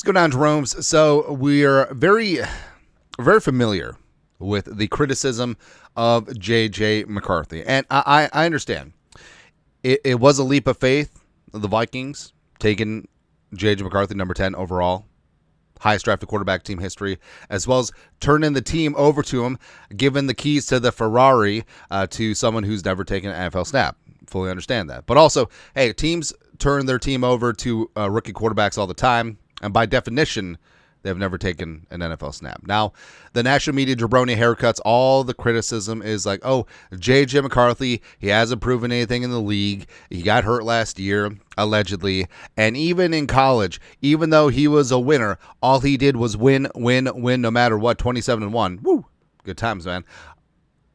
Let's go down to Jerome's. So we are very, very familiar with the criticism of J.J. McCarthy. And I understand. It was a leap of faith of the Vikings taking J.J. McCarthy, number 10 overall, highest drafted quarterback team history, as well as turning the team over to him, giving the keys to the Ferrari to someone who's never taken an NFL snap. Fully understand that. But also, hey, teams turn their team over to rookie quarterbacks all the time, and by definition, they've never taken an NFL snap. Now, the national media jabroni haircuts, all the criticism is like, oh, J.J. McCarthy, he hasn't proven anything in the league. He got hurt last year, allegedly. And even in college, even though he was a winner, all he did was win, no matter what, 27-1. Woo, good times, man.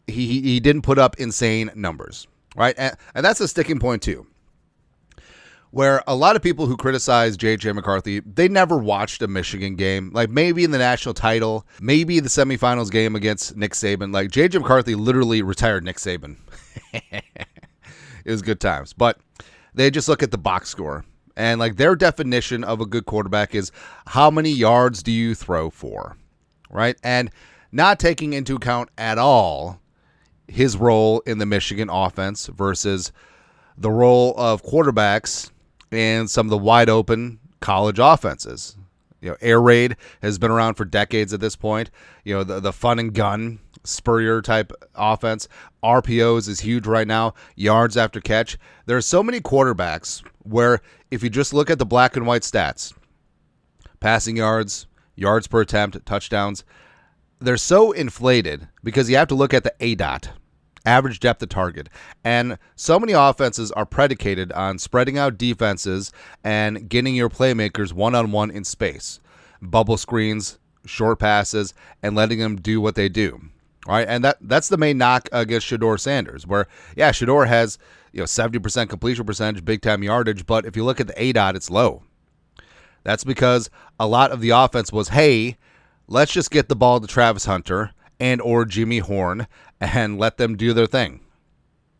He didn't put up insane numbers, right? And that's a sticking point, too, where a lot of people who criticize J.J. McCarthy, they never watched a Michigan game. Like maybe in the national title, maybe the semifinals game against Nick Saban. Like J.J. McCarthy literally retired Nick Saban. It was good times. But they just look at the box score. And like their definition of a good quarterback is how many yards do you throw for, right? And not taking into account at all his role in the Michigan offense versus the role of quarterbacks and some of the wide open college offenses. You know, air raid has been around for decades at this point. You know, the fun and gun Spurrier type offense. RPOs is huge right now. Yards after catch. There are so many quarterbacks where if you just look at the black and white stats, passing yards, yards per attempt, touchdowns, they're so inflated because you have to look at the ADOT, average depth of target. And so many offenses are predicated on spreading out defenses and getting your playmakers one-on-one in space. Bubble screens, short passes, and letting them do what they do. All right, and that's the main knock against Shedeur Sanders, where, yeah, Shedeur has 70% completion percentage, big-time yardage, but if you look at the ADOT, it's low. That's because a lot of the offense was, hey, let's just get the ball to Travis Hunter and or Jimmy Horn and let them do their thing,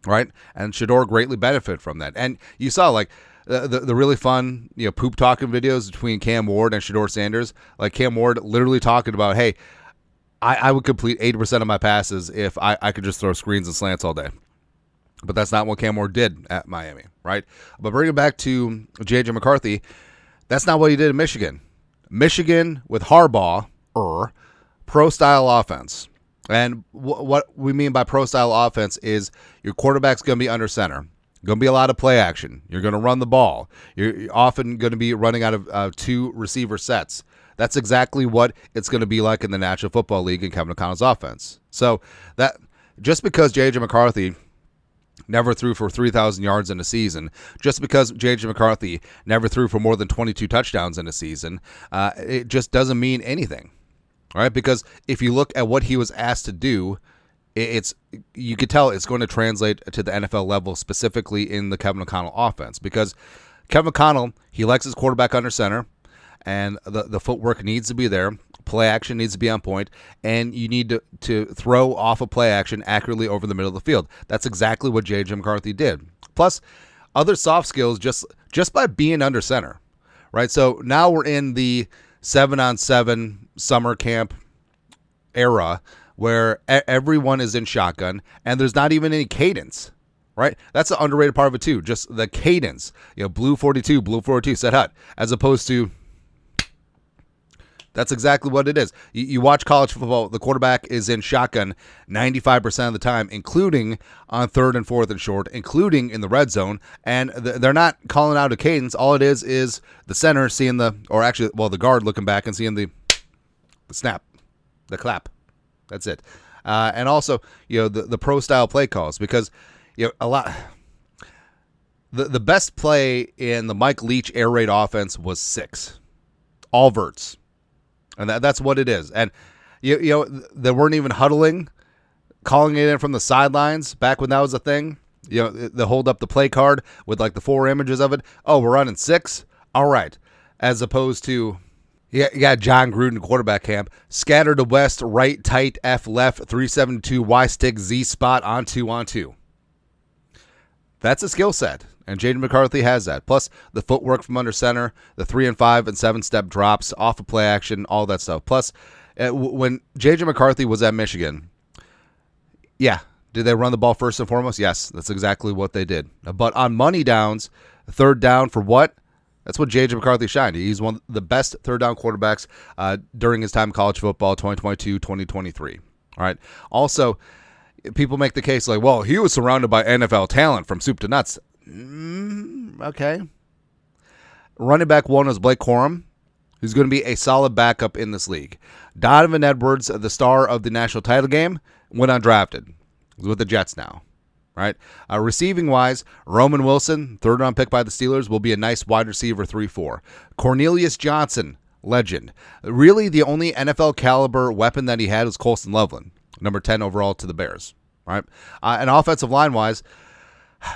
right? And Shedeur greatly benefited from that. And you saw like the really fun poop talking videos between Cam Ward and Shedeur Sanders. Like Cam Ward literally talking about, hey, I would complete 80% of my passes if I could just throw screens and slants all day. But that's not what Cam Ward did at Miami, right? But bring it back to J.J. McCarthy, that's not what he did in Michigan. Michigan with Harbaugh, pro-style offense. And what we mean by pro-style offense is your quarterback's going to be under center. Going to be a lot of play action. You're going to run the ball. You're often going to be running out of two receiver sets. That's exactly what it's going to be like in the National Football League in Kevin O'Connell's offense. So that just because J.J. McCarthy never threw for 3,000 yards in a season, just because J.J. McCarthy never threw for more than 22 touchdowns in a season, it just doesn't mean anything. All right, because if you look at what he was asked to do, you could tell it's going to translate to the NFL level, specifically in the Kevin O'Connell offense. Because Kevin O'Connell, he likes his quarterback under center, and the footwork needs to be there. Play action needs to be on point, and you need to throw off a play action accurately over the middle of the field. That's exactly what J.J. McCarthy did. Plus, other soft skills just by being under center, right? So now we're in the 7-on-7 summer camp era where everyone is in shotgun and there's not even any cadence, right? That's the underrated part of it too, just the cadence. Blue 42, set hut, as opposed to that's exactly what it is. You watch college football, the quarterback is in shotgun 95% of the time, including on 3rd and 4th and short, including in the red zone, and they're not calling out a cadence. All it is the center seeing the guard looking back and seeing the snap, the clap. That's it. And also, the pro-style play calls, because a lot. The best play in the Mike Leach air raid offense was 6, all verts. And that's what it is. And, they weren't even huddling, calling it in from the sidelines back when that was a thing. They hold up the play card with like the 4 images of it. Oh, we're running 6? All right. As opposed to, you got John Gruden quarterback camp. Scatter to west, right, tight, F left, 372, Y stick, Z spot, on 2. That's a skill set, and J.J. McCarthy has that. Plus the footwork from under center, the 3 and 5 and 7-step drops off of play action, all that stuff. Plus, when J.J. McCarthy was at Michigan, yeah, did they run the ball first and foremost? Yes, that's exactly what they did. But on money downs, third down for what? That's what J.J. McCarthy shined. He's one of the best third down quarterbacks during his time in college football, 2022, 2023. All right. Also, people make the case like, well, he was surrounded by NFL talent from soup to nuts. Okay. Running back one is Blake Corum, who's going to be a solid backup in this league. Donovan Edwards, the star of the national title game, went undrafted. He's with the Jets now. Right? Receiving-wise, Roman Wilson, third-round pick by the Steelers, will be a nice wide receiver 3-4. Cornelius Johnson, legend. Really, the only NFL-caliber weapon that he had was Colston Loveland, number 10 overall to the Bears. Right? And offensive line-wise,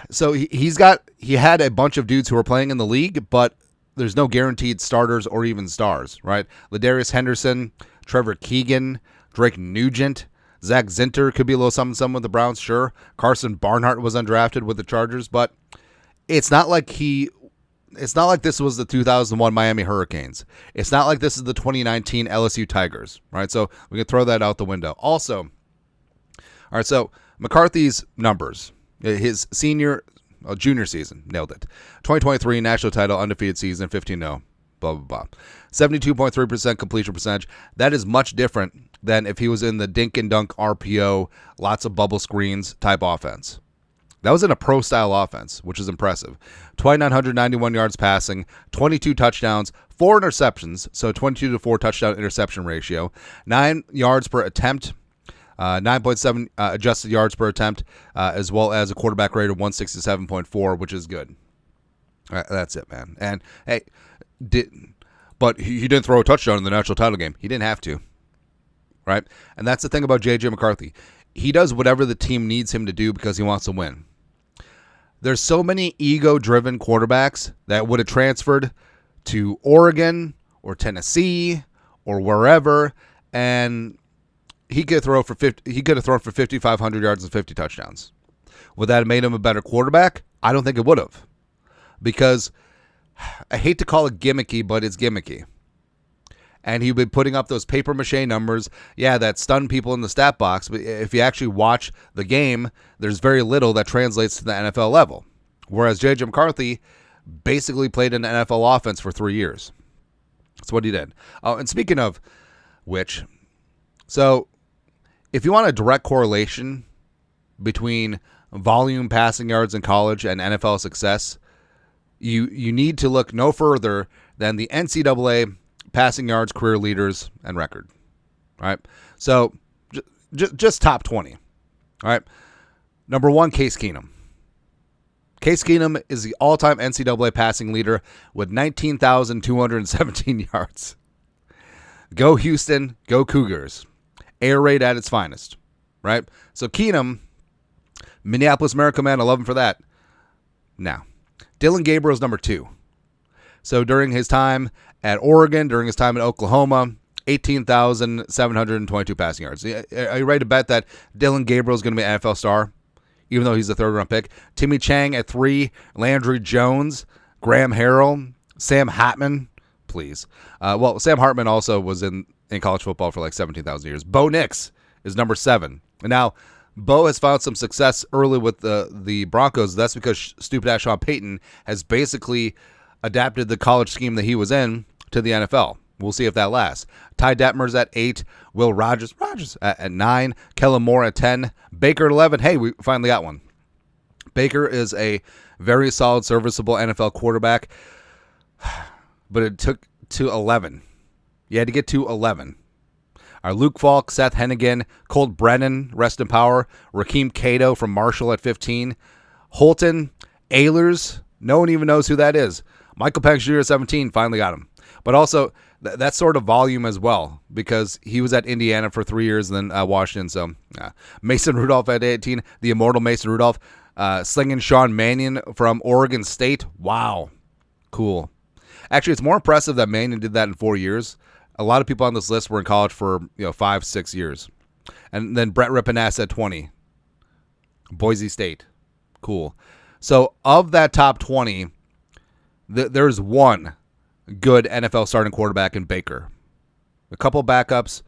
so he had a bunch of dudes who were playing in the league, but there's no guaranteed starters or even stars. Right? Ladarius Henderson, Trevor Keegan, Drake Nugent, Zach Zinter could be a little something with the Browns, sure. Carson Barnhart was undrafted with the Chargers, but it's not like this was the 2001 Miami Hurricanes. It's not like this is the 2019 LSU Tigers, right? So we can throw that out the window. Also, all right, so McCarthy's numbers, his junior season, nailed it. 2023 national title, undefeated season, 15-0, blah, blah, blah. 72.3% completion percentage. That is much different than if he was in the dink and dunk RPO, lots of bubble screens type offense. That was in a pro-style offense, which is impressive. 2,991 yards passing, 22 touchdowns, 4 interceptions, so 22-4 touchdown interception ratio, 9 yards per attempt, 9.7 adjusted yards per attempt, as well as a quarterback rate of 167.4, which is good. That's it, man. And, hey, but he didn't throw a touchdown in the national title game. He didn't have to. Right? And that's the thing about J.J. McCarthy. He does whatever the team needs him to do because he wants to win. There's so many ego-driven quarterbacks that would have transferred to Oregon or Tennessee or wherever, and he could have thrown for 5,500 yards and 50 touchdowns. Would that have made him a better quarterback? I don't think it would have. Because I hate to call it gimmicky, but it's gimmicky. And he'd be putting up those papier-mâché numbers, that stun people in the stat box. But if you actually watch the game, there's very little that translates to the NFL level. Whereas J.J. McCarthy basically played an NFL offense for 3 years. That's what he did. And speaking of which, so if you want a direct correlation between volume passing yards in college and NFL success, you need to look no further than the NCAA passing yards, career leaders, and record. All right. So just top 20. All right. Number 1, Case Keenum. Case Keenum is the all-time NCAA passing leader with 19,217 yards. Go Houston. Go Cougars. Air raid at its finest. Right. So Keenum, Minneapolis Miracle Man, I love him for that. Now, Dylan Gabriel's number 2. So during his time at Oregon, during his time at Oklahoma, 18,722 passing yards. Are you ready to bet that Dylan Gabriel is going to be an NFL star, even though he's a third-round pick? Timmy Chang at 3, Landry Jones, Graham Harrell, Sam Hartman, please. Sam Hartman also was in college football for like 17,000 years. Bo Nix is number 7. And now, Bo has found some success early with the Broncos. That's because stupid-ass Sean Payton has basically adapted the college scheme that he was in to the NFL. We'll see if that lasts. Ty Detmer's at 8. Will Rogers at 9. Kellen Moore at 10. Baker at 11. Hey, we finally got one. Baker is a very solid, serviceable NFL quarterback, but it took to 11. You had to get to 11. Our Luke Falk, Seth Hennigan, Colt Brennan, rest in power. Rakeem Cato from Marshall at 15. Holton, Ehlers, no one even knows who that is. Michael Penix Jr. at 17, finally got him. But also, that sort of volume as well, because he was at Indiana for 3 years and then Washington. So, Mason Rudolph at 18, the immortal Mason Rudolph. Slinging Sean Mannion from Oregon State. Wow. Cool. Actually, it's more impressive that Mannion did that in 4 years. A lot of people on this list were in college for 5-6 years. And then Brett Rippenass at 20. Boise State. Cool. So of that top 20, there's one good NFL starting quarterback in Baker. A couple backups.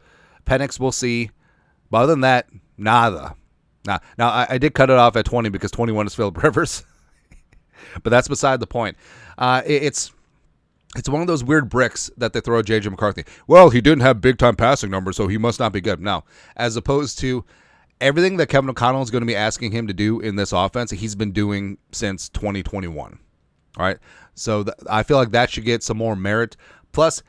Penix we'll see. But other than that, nada. Now I did cut it off at 20 because 21 is Phillip Rivers. But that's beside the point. It's one of those weird bricks that they throw at J.J. McCarthy. Well, he didn't have big-time passing numbers, so he must not be good. No. As opposed to everything that Kevin O'Connell is going to be asking him to do in this offense, he's been doing since 2021. All right? So I feel like that should get some more merit. Plus,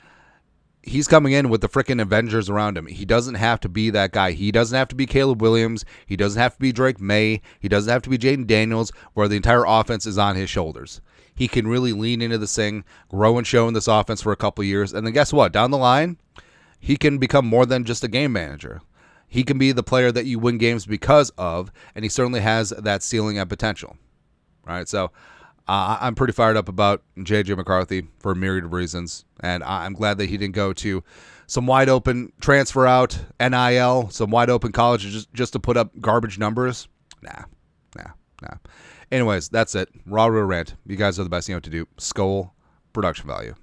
he's coming in with the freaking Avengers around him. He doesn't have to be that guy. He doesn't have to be Caleb Williams. He doesn't have to be Drake May. He doesn't have to be Jaden Daniels, where the entire offense is on his shoulders. He can really lean into this thing, grow and show in this offense for a couple years, and then guess what? Down the line, he can become more than just a game manager. He can be the player that you win games because of, and he certainly has that ceiling and potential. All right, so I'm pretty fired up about J.J. McCarthy for a myriad of reasons, and I'm glad that he didn't go to some wide open transfer out, NIL, some wide open colleges just to put up garbage numbers. Nah. Anyways, that's it. Raw Real Rant. You guys are the best. You know what to do. Skol, production value.